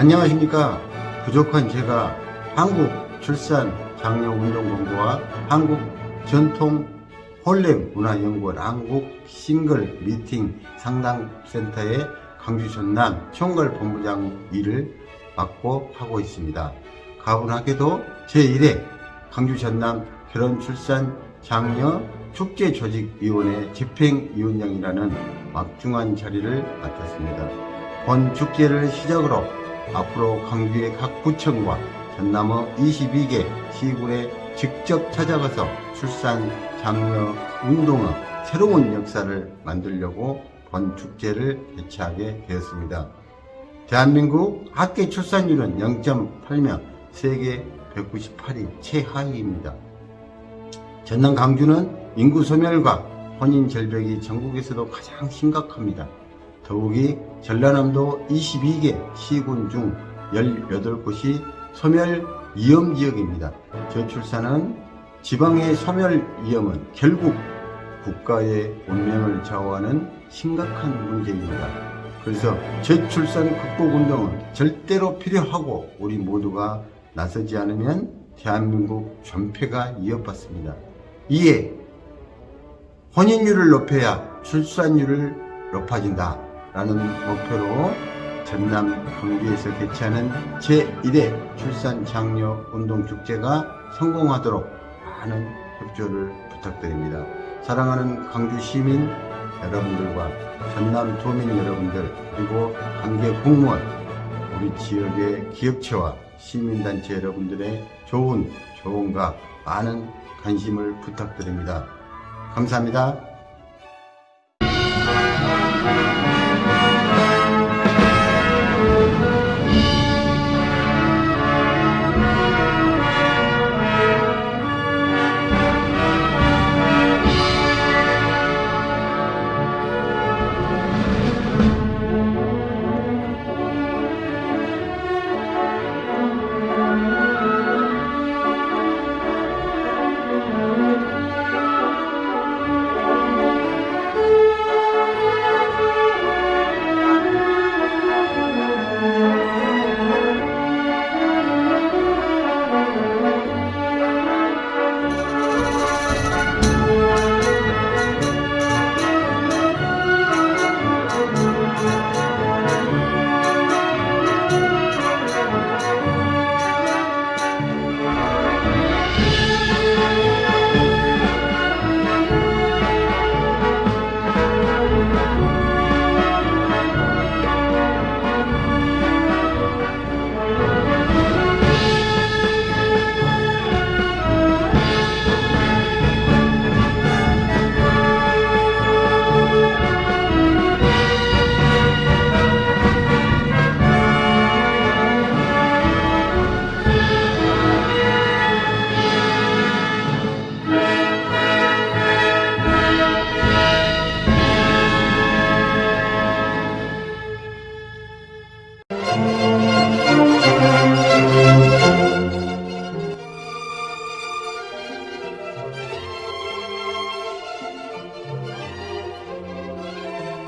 안녕하십니까. 부족한 제가 한국출산장려운동본부와 한국전통혼례문화연구원 한국싱글미팅 상담센터의 강주 전남 총괄본부장 일을 맡고 하고 있습니다. 가분하게도 제1회 강주 전남 결혼출산장려 축제조직위원회 집행위원장이라는 막중한 자리를 맡았습니다. 본 축제를 시작으로 앞으로 강주의 각 구청과 전남의 22개 시군에 직접 찾아가서 출산 장려 운동의 새로운 역사를 만들려고 본 축제를 개최하게 되었습니다. 대한민국 합계 출산율은 0.8명, 세계 198위 최하위입니다. 전남 강주는 인구 소멸과 혼인 절벽이 전국에서도 가장 심각합니다. 더욱이 전라남도 22개 시군 중 18곳이 소멸 위험 지역입니다. 저출산은 지방의 소멸 위험은 결국 국가의 운명을 좌우하는 심각한 문제입니다. 그래서 저출산 극복 운동은 절대로 필요하고 우리 모두가 나서지 않으면 대한민국 존폐가 위협받습니다. 이에 혼인율을 높여야 출산율을 높아진다 라는 목표로 전남 강주에서 개최하는 제1회 출산장려 운동축제가 성공하도록 많은 협조를 부탁드립니다. 사랑하는 강주 시민 여러분들과 전남 도민 여러분들 그리고 관계 공무원 우리 지역의 기업체와 시민단체 여러분들의 좋은 조언과 많은 관심을 부탁드립니다. 감사합니다.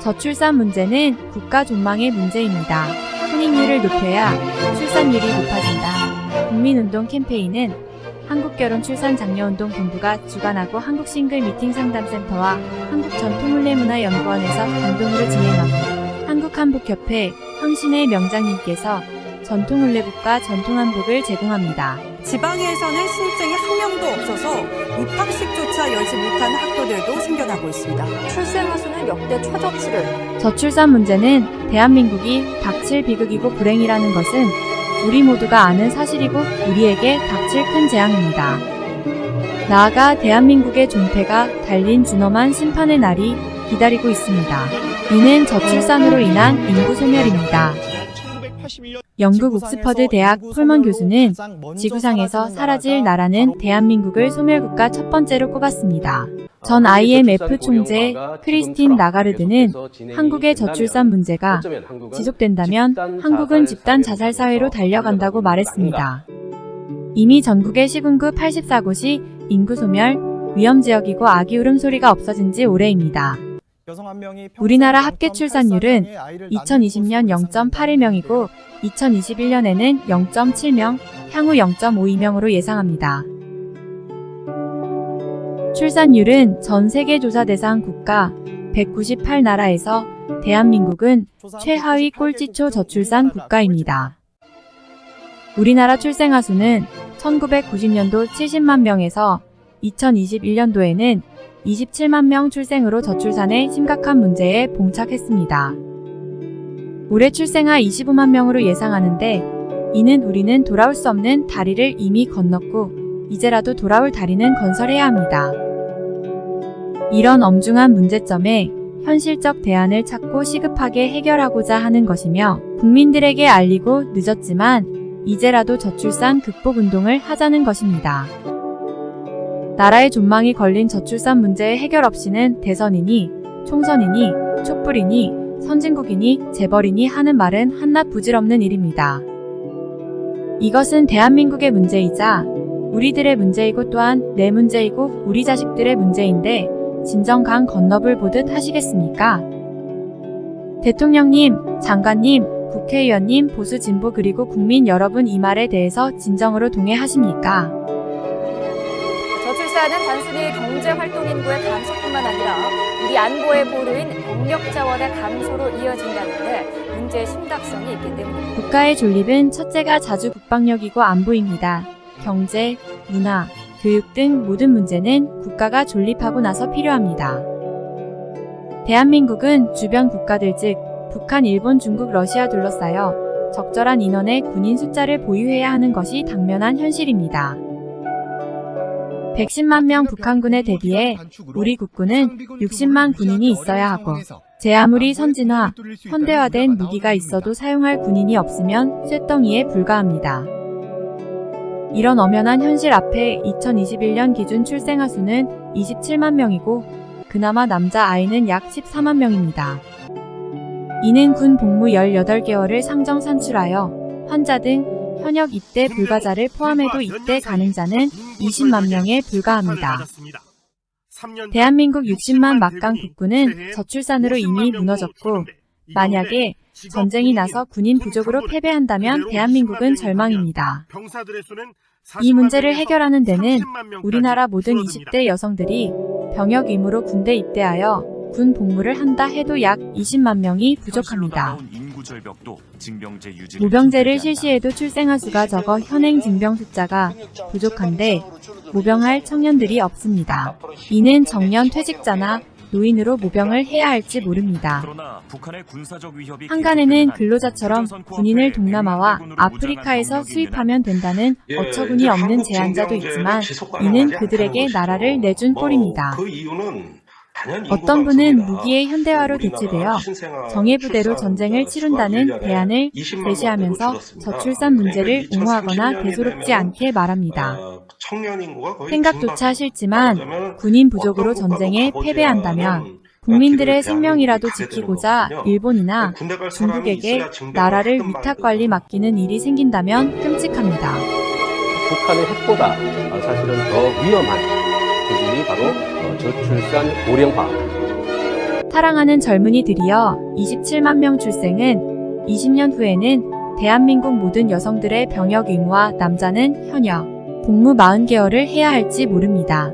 저출산 문제는 국가 존망의 문제입니다. 혼인율을 높여야 출산율이 높아진다. 국민운동 캠페인은 한국결혼출산장려운동본부가 주관하고 한국싱글미팅상담센터와 한국전통혼례문화연구원에서 공동으로 진행하고 한국한복협회 황신혜 명장님께서 전통혼례복과 전통한복을 제공합니다. 지방에서는 신입생이 한 명도 없어서 입학식조차 열지 못하는 학교들도 생겨나고 있습니다. 출생아 수는 역대 최저치를. 저출산 문제는 대한민국이 닥칠 비극이고 불행이라는 것은 우리 모두가 아는 사실이고 우리에게 닥칠 큰 재앙입니다. 나아가 대한민국의 존폐가 달린 준엄한 심판의 날이 기다리고 있습니다. 이는 저출산으로 인한 인구 소멸입니다. 영국 옥스퍼드 대학 폴먼 교수는 지구상에서 사라질 나라는 대한민국을 소멸국가 첫 번째로 꼽았습니다. 전 IMF 총재 크리스틴 라가르드는 한국의 저출산 문제가 지속된다면 한국은 집단 자살 사회로 달려간다고 말했습니다. 이미 전국의 시군구 84곳이 인구 소멸, 위험 지역이고 아기 울음소리가 없어진 지 오래입니다. 우리나라 합계 출산율은 2020년 0.81명이고 2021년에는 0.7명, 향후 0.52명으로 예상합니다. 출산율은 전 세계 조사 대상 국가 198나라에서 대한민국은 최하위 꼴찌초 저출산 국가입니다. 우리나라 출생아 수는 1990년도 70만 명에서 2021년도에는 27만 명 출생으로 저출산의 심각한 문제에 봉착했습니다. 올해 출생아 25만 명으로 예상하는데 이는 우리는 돌아올 수 없는 다리를 이미 건넜고 이제라도 돌아올 다리는 건설해야 합니다. 이런 엄중한 문제점에 현실적 대안을 찾고 시급하게 해결하고자 하는 것이며 국민들에게 알리고 늦었지만 이제라도 저출산 극복 운동을 하자는 것입니다. 나라의 존망이 걸린 저출산 문제의 해결 없이는 대선이니 총선이니 촛불이니 선진국이니 재벌이니 하는 말은 한낱 부질없는 일입니다. 이것은 대한민국의 문제이자 우리들의 문제이고 또한 내 문제이고 우리 자식들의 문제인데 진정 강 건너불 보듯 하시겠습니까? 대통령님, 장관님, 국회의원님, 보수 진보 그리고 국민 여러분 이 말에 대해서 진정으로 동의하십니까? 저출산은 단순히 경제활동 인구의 감소뿐만 아니라 우리 안보의 보루인 병력 자원의 감소로 이어진다는데 문제의 심각성이 있기 때문입니다. 국가의 존립은 첫째가 자주 국방력이고 안보입니다. 경제, 문화, 교육 등 모든 문제는 국가가 존립하고 나서 필요합니다. 대한민국은 주변 국가들 즉 북한, 일본, 중국, 러시아 둘러싸여 적절한 인원의 군인 숫자를 보유해야 하는 것이 당면한 현실입니다. 110만 명 북한군에 대비해 우리 국군은 60만 군인이 있어야 하고 제 아무리 선진화, 현대화된 무기가 있어도 사용할 군인이 없으면 쇳덩이에 불과합니다. 이런 엄연한 현실 앞에 2021년 기준 출생아 수는 27만 명이고 그나마 남자 아이는 약 14만 명입니다. 이는 군 복무 18개월을 상정 산출하여 환자 등 현역 입대 불가자를 포함해도 입대 가능자는 20만 명에 불과합니다. 대한민국 60만 막강 국군은 저출산으로 이미 무너졌고 만약에 전쟁이 나서 군인 부족으로 패배한다면 대한민국은 절망입니다. 이 문제를 해결하는 데는 우리나라 모든 20대 여성들이 병역 의무로 군대 입대하여 군 복무를 한다 해도 약 20만 명이 부족합니다. 모병제를 실시해도 출생아 수가 적어 현행 징병 숫자가 부족한데 모병할 청년들이 없습니다. 이는 정년 퇴직자나 노인으로 모병을 해야 할지 모릅니다. 한간에는 근로자처럼 군인을 동남아와 아프리카에서 수입하면 된다는 어처구니 없는 제안자도 있지만 이는 그들에게 나라를 내준 꼴입니다. 어떤 분은 무기의 현대화로 대체되어 정예부대로 전쟁을 치룬다는 대안을 제시하면서 저출산 문제를 옹호하거나 대수롭지 않게 말합니다. 생각조차 싫지만 군인 부족으로 전쟁에 패배한다면 국민들의 생명이라도 지키고자 일본이나 중국에게 나라를 위탁관리 맡기는 일이 생긴다면 끔찍합니다. 북한의 핵보다 사실은 더 위험한 조짐이 바로 저출산 고령화. 사랑하는 젊은이들이여 27만 명 출생은 20년 후에는 대한민국 모든 여성들의 병역 의무와 남자는 현역 복무 40개월을 해야 할지 모릅니다.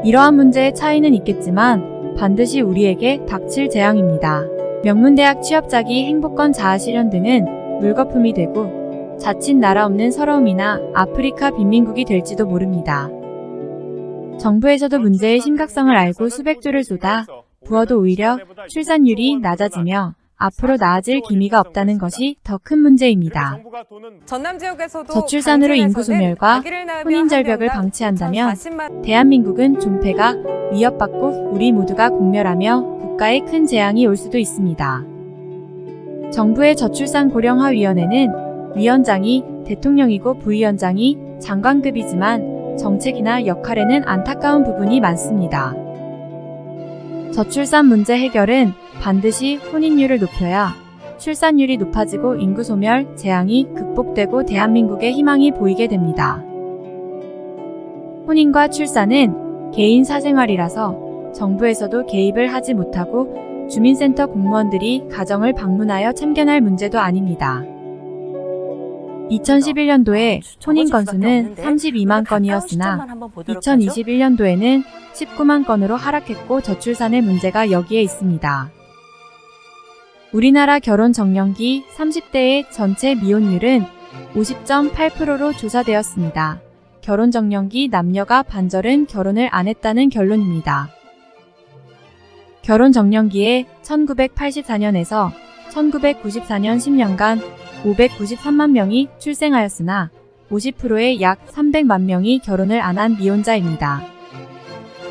이러한 문제의 차이는 있겠지만 반드시 우리에게 닥칠 재앙입니다. 명문대학 취업자기, 행복권 자아실현 등은 물거품이 되고 자칫 나라 없는 서러움이나 아프리카 빈민국이 될지도 모릅니다. 정부에서도 문제의 심각성을 알고 수백조를 쏟아 부어도 오히려 출산율이 낮아지며 앞으로 나아질 기미가 없다는 것이 더 큰 문제입니다. 전남 지역에서도 저출산으로 인구 소멸과 혼인 절벽을 방치한다면 대한민국은 존폐가 위협받고 우리 모두가 공멸하며 국가에 큰 재앙이 올 수도 있습니다. 정부의 저출산 고령화위원회는 위원장이 대통령이고 부위원장이 장관급이지만 정책이나 역할에는 안타까운 부분이 많습니다. 저출산 문제 해결은 반드시 혼인율을 높여야 출산율이 높아지고 인구 소멸, 재앙이 극복되고 대한민국의 희망이 보이게 됩니다. 혼인과 출산은 개인 사생활이라서 정부에서도 개입을 하지 못하고 주민센터 공무원들이 가정을 방문하여 참견할 문제도 아닙니다. 2011년도에 혼인 건수는 32만 건이었으나 2021년도에는 19만 건으로 하락했고 저출산의 문제가 여기에 있습니다. 우리나라 결혼 정년기 30대의 전체 미혼율은 50.8%로 조사되었습니다. 결혼 정년기 남녀가 반절은 결혼을 안 했다는 결론입니다. 결혼 정년기에 1984년에서 1994년 10년간 593만 명이 출생하였으나 50%의 약 300만 명이 결혼을 안 한 미혼자입니다.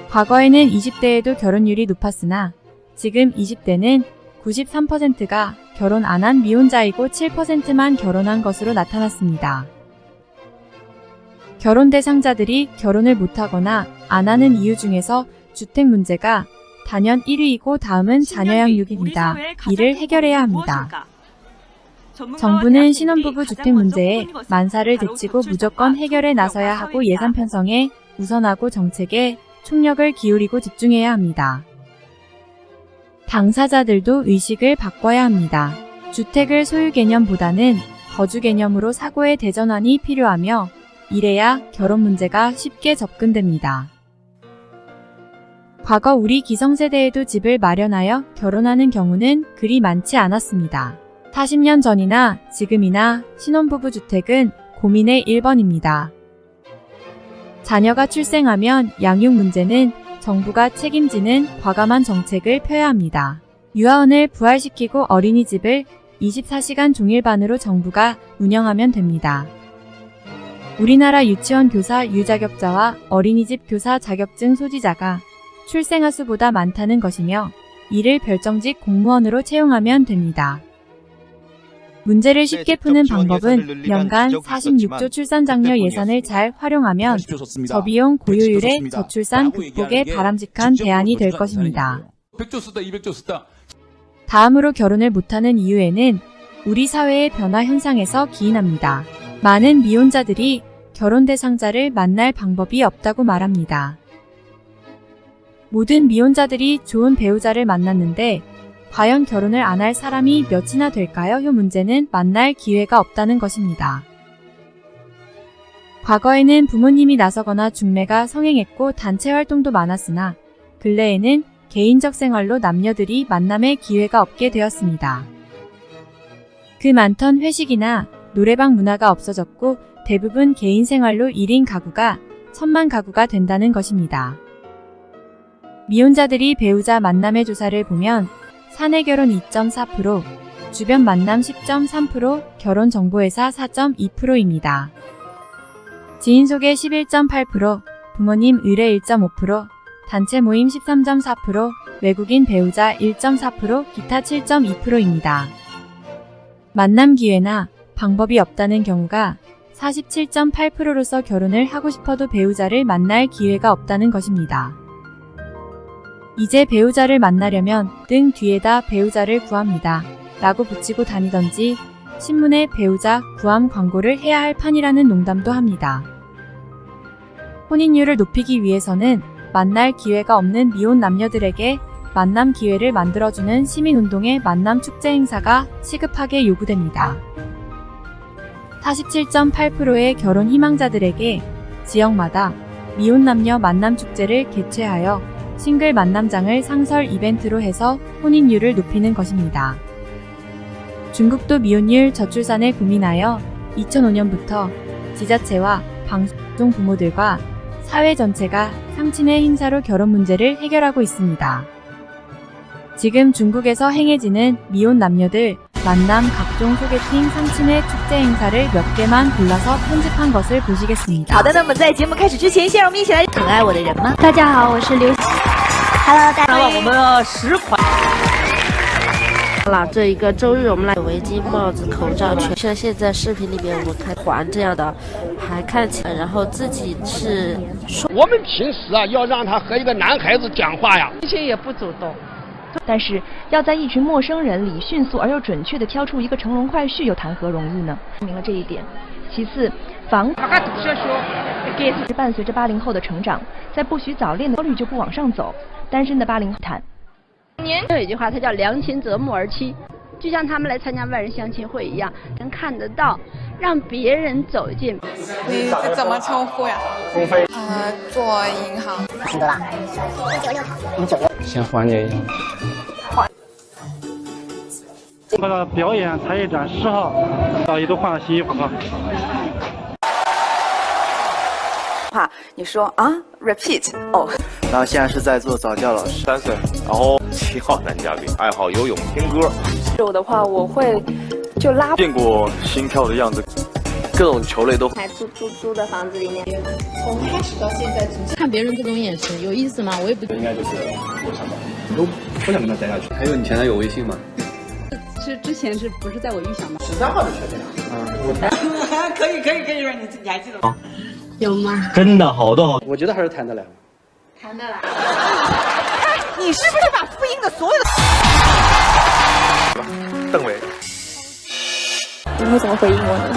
과거에는 20대에도 결혼율이 높았으나 지금 20대는 93%가 결혼 안 한 미혼자이고 7%만 결혼한 것으로 나타났습니다. 결혼 대상자들이 결혼을 못하거나 안 하는 이유 중에서 주택 문제가 단연 1위이고 다음은 자녀 양육입니다. 이를 해결해야 합니다. 정부는 신혼부부 주택 문제에 만사를 제치고 무조건 해결에 나서야 하고 예산 편성에 우선하고 정책에 총력을 기울이고 집중해야 합니다. 당사자들도 의식을 바꿔야 합니다. 주택을 소유 개념보다는 거주 개념으로 사고의 대전환이 필요하며 이래야 결혼 문제가 쉽게 접근됩니다. 과거 우리 기성세대에도 집을 마련하여 결혼하는 경우는 그리 많지 않았습니다. 40년 전이나 지금이나 신혼부부 주택은 고민의 1번입니다. 자녀가 출생하면 양육 문제는 정부가 책임지는 과감한 정책을 펴야 합니다. 유아원을 부활시키고 어린이집을 24시간 종일반으로 정부가 운영하면 됩니다. 우리나라 유치원 교사 유자격자와 어린이집 교사 자격증 소지자가 출생아 수보다 많다는 것이며 이를 별정직 공무원으로 채용하면 됩니다. 문제를 쉽게 푸는 방법은 연간 46조 출산장려 예산을 잘 활용하면 저비용 고효율의 저출산 극복에 바람직한 대안이 될 것입니다. 100조 쓰다 200조 쓰다. 다음으로 결혼을 못하는 이유에는 우리 사회의 변화 현상에서 기인합니다. 많은 미혼자들이 결혼 대상자를 만날 방법이 없다고 말합니다. 모든 미혼자들이 좋은 배우자를 만났는데 과연 결혼을 안 할 사람이 몇이나 될까요? 이 문제는 만날 기회가 없다는 것입니다. 과거에는 부모님이 나서거나 중매가 성행했고 단체 활동도 많았으나 근래에는 개인적 생활로 남녀들이 만남의 기회가 없게 되었습니다. 그 많던 회식이나 노래방 문화가 없어졌고 대부분 개인 생활로 1인 가구가 1000만 가구가 된다는 것입니다. 미혼자들이 배우자 만남의 조사를 보면 사내 결혼 2.4%, 주변 만남 10.3%, 결혼 정보회사 4.2%입니다. 지인 소개 11.8%, 부모님 의뢰 1.5%, 단체 모임 13.4%, 외국인 배우자 1.4%, 기타 7.2%입니다. 만남 기회나 방법이 없다는 경우가 47.8%로서 결혼을 하고 싶어도 배우자를 만날 기회가 없다는 것입니다. 이제 배우자를 만나려면 등 뒤에다 배우자를 구합니다. 라고 붙이고 다니던지 신문에 배우자 구함 광고를 해야 할 판이라는 농담도 합니다. 혼인율을 높이기 위해서는 만날 기회가 없는 미혼 남녀들에게 만남 기회를 만들어주는 시민운동의 만남 축제 행사가 시급하게 요구됩니다. 47.8%의 결혼 희망자들에게 지역마다 미혼 남녀 만남 축제를 개최하여 싱글 만남장을 상설 이벤트로 해서 혼인율을 높이는 것입니다. 중국도 미혼율 저출산에 고민하여 2005년부터 지자체와 방송 부모들과 사회 전체가 상친의 행사로 결혼 문제를 해결하고 있습니다. 지금 중국에서 행해지는 미혼 남녀들 만남 각종 소개팅 상친의 축제 행사를 몇 개만 골라서 편집한 것을 보시겠습니다. 好的，那么在节目开始之前，先让我们一起来很爱我的人吗？大家好，我是刘。Hello， 大家好，我们10款。了这一个周日，我们来围巾、帽子、口罩，全像现在视频里面我们看环这样的，还看起来，然后自己是说，我们平时啊，要让他和一个男孩子讲话呀，心情也不主动。但是要在一群陌生人里迅速而又准确地挑出一个乘龙快婿，又谈何容易呢？证明了这一点。其次，防。他还读些书。伴随着80后的成长，在不许早恋的焦虑就不往上走，单身的80后谈。有一句话，它叫良禽择木而栖，就像他们来参加万人相亲会一样，能看得到，让别人走进。你怎么称呼呀？鸿飞。做银行。挺多吧？96。先缓解一下。那个表演才艺展10号，大家都换了新衣服哈。你说啊 ，repeat 哦。然后现在是在做早教老师，3岁，然后7号男嘉宾，爱好游泳、听歌。我的话，我会就拉。见过心跳的样子，各种球类都。还租的房子里面，从开始到现在，看别人这种眼神有意思吗？我也不。应该就是我想法，都不想跟他待下去。还有你前男友微信吗？是之前是不是在我预想的？13号就确定了。可以说你还记得吗？有吗？真的好多好，我觉得还是谈得来。谈得来。哎，你是不是把复印的所有的？邓伟。你会怎么回应我呢？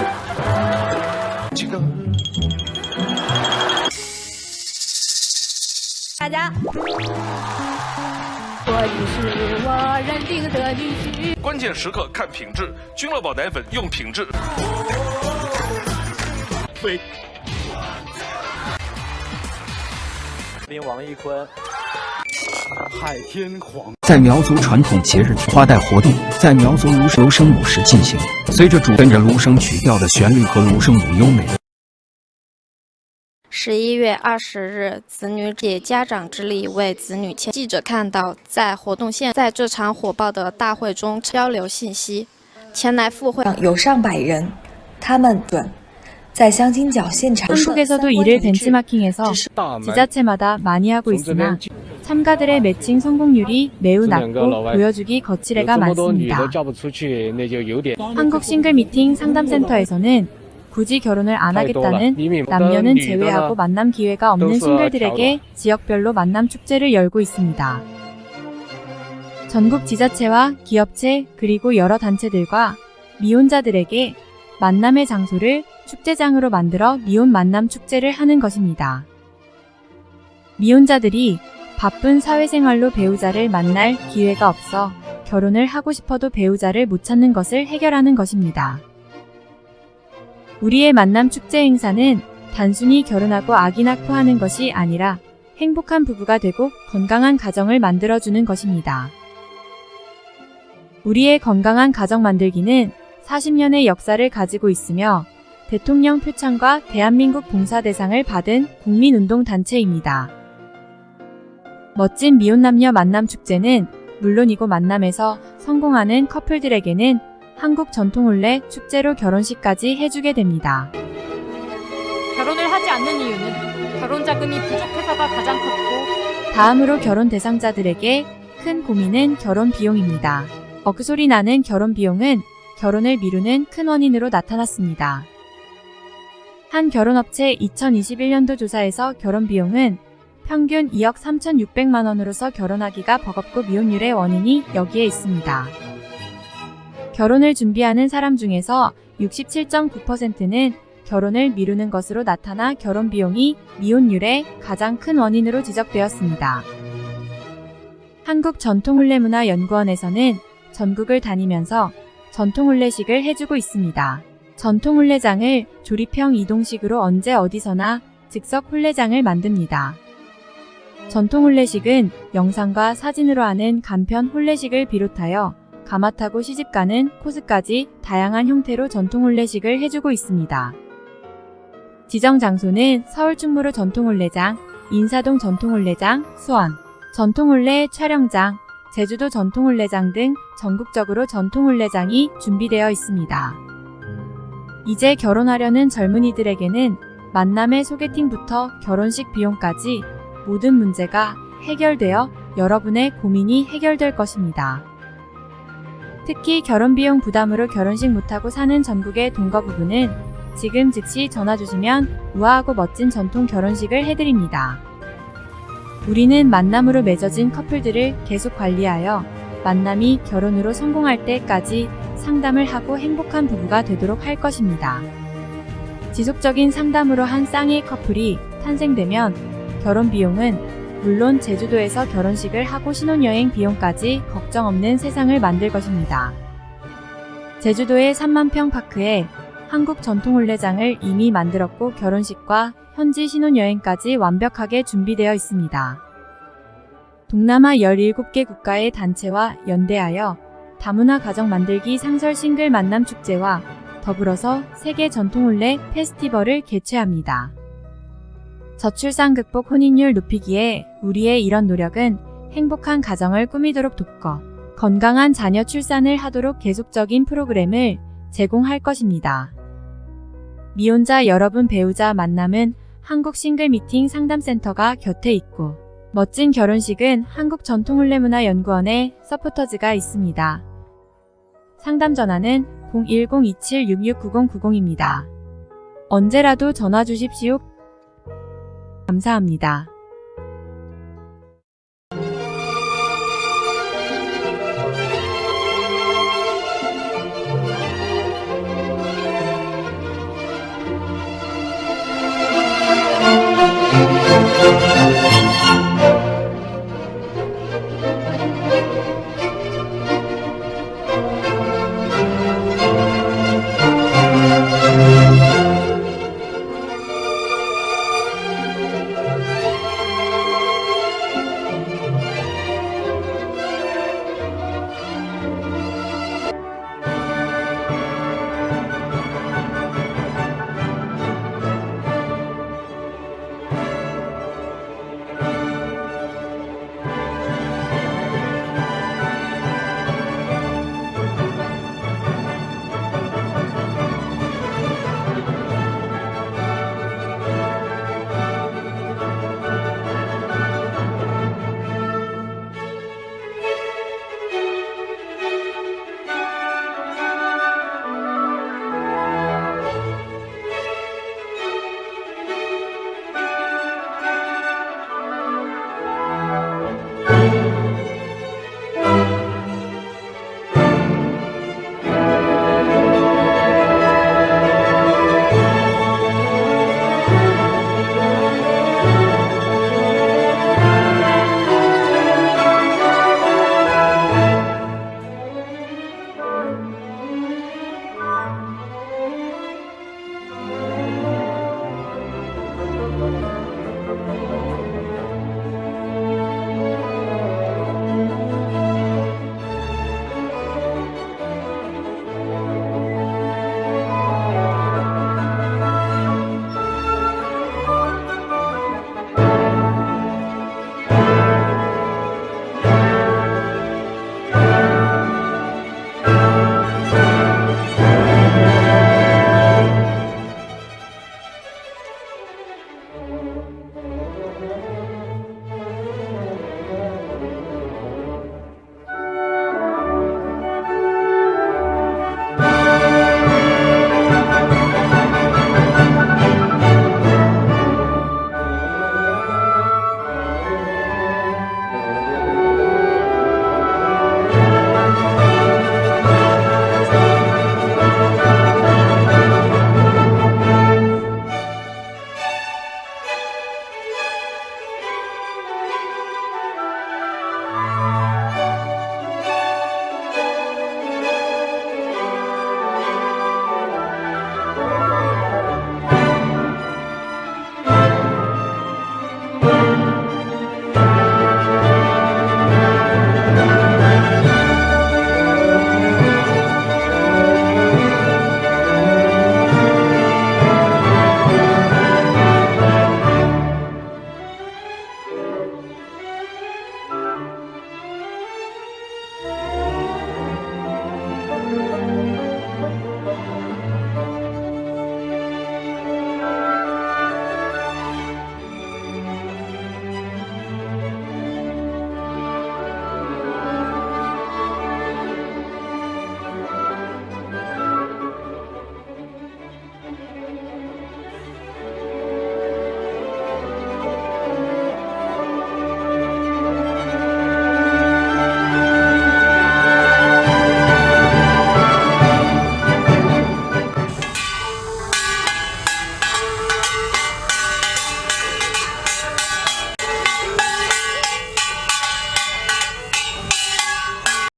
大家。我已是我认定的女婿。关键时刻看品质，君乐宝奶粉用品质。对。王一坤。海天黄。在苗族传统节日花带活动在苗族芦笙舞时进行，随着跟着芦笙曲调的旋律和芦笙舞优美的。11月20日，子女借家长之力为子女签。记者看到，在活动现在这场火爆的大会中交流信息，前来赴会有上百人，他们在相亲角现场。 한국에서도 이를 벤치마킹해서 지자체마다 많이 하고 있으나 참가들의 매칭 성공률이 매우 낮고 보여주기 거칠애가 많습니다. 한국 싱글 미팅 상담센터에서는 굳이 결혼을 안 하겠다는 남녀는 제외하고 만남 기회가 없는 싱글들에게 지역별로 만남 축제를 열고 있습니다. 전국 지자체와 기업체 그리고 여러 단체들과 미혼자들에게 만남의 장소를 축제장으로 만들어 미혼 만남 축제를 하는 것입니다. 미혼자들이 바쁜 사회생활로 배우자를 만날 기회가 없어 결혼을 하고 싶어도 배우자를 못 찾는 것을 해결하는 것입니다. 우리의 만남 축제 행사는 단순히 결혼하고 아기 낳고 하는 것이 아니라 행복한 부부가 되고 건강한 가정을 만들어주는 것입니다. 우리의 건강한 가정 만들기는 40년의 역사를 가지고 있으며 대통령 표창과 대한민국 봉사대상을 받은 국민운동단체입니다. 멋진 미혼남녀 만남축제는 물론이고 만남에서 성공하는 커플들에게는 한국 전통혼례 축제로 결혼식까지 해주게 됩니다. 결혼을 하지 않는 이유는 결혼 자금이 부족해서가 가장 컸고 다음으로 결혼 대상자들에게 큰 고민은 결혼 비용입니다. 억소리 나는 결혼 비용은 결혼을 미루는 큰 원인으로 나타났습니다. 한 결혼업체 2021년도 조사에서 결혼 비용은 평균 2억 3,600만 원으로서 결혼하기가 버겁고 미혼율의 원인이 여기에 있습니다. 결혼을 준비하는 사람 중에서 67.9%는 결혼을 미루는 것으로 나타나 결혼 비용이 미혼율의 가장 큰 원인으로 지적되었습니다. 한국전통혼례문화연구원에서는 전국을 다니면서 전통혼례식을 해주고 있습니다. 전통혼례장을 조립형 이동식으로 언제 어디서나 즉석 혼례장을 만듭니다. 전통혼례식은 영상과 사진으로 하는 간편 혼례식을 비롯하여 가마타고 시집가는 코스까지 다양한 형태로 전통혼례식을 해주고 있습니다. 지정 장소는 서울 충무로 전통혼례장, 인사동 전통혼례장, 수원 전통혼례 촬영장, 제주도 전통혼례장 등 전국적으로 전통혼례장이 준비되어 있습니다. 이제 결혼하려는 젊은이들에게는 만남의 소개팅부터 결혼식 비용까지 모든 문제가 해결되어 여러분의 고민이 해결될 것입니다. 특히 결혼비용 부담으로 결혼식 못하고 사는 전국의 동거 부부는 지금 즉시 전화 주시면 우아하고 멋진 전통 결혼식을 해드립니다. 우리는 만남으로 맺어진 커플들을 계속 관리하여 만남이 결혼으로 성공할 때까지 상담을 하고 행복한 부부가 되도록 할 것입니다. 지속적인 상담으로 한 쌍의 커플이 탄생되면 결혼 비용은 물론 제주도에서 결혼식을 하고 신혼여행 비용까지 걱정 없는 세상을 만들 것입니다. 제주도의 3만평 파크에 한국 전통혼례장을 이미 만들었고 결혼식과 현지 신혼여행까지 완벽하게 준비되어 있습니다. 동남아 17개 국가의 단체와 연대하여 다문화 가정 만들기 상설 싱글 만남 축제와 더불어서 세계 전통혼례 페스티벌을 개최합니다. 저출산 극복 혼인율 높이기에 우리의 이런 노력은 행복한 가정을 꾸미도록 돕고 건강한 자녀 출산을 하도록 계속적인 프로그램을 제공할 것입니다. 미혼자 여러분 배우자 만남은 한국 싱글 미팅 상담센터가 곁에 있고 멋진 결혼식은 한국 전통혼례문화연구원의 서포터즈가 있습니다. 상담 전화는 010-2766-9090입니다. 언제라도 전화 주십시오. 감사합니다.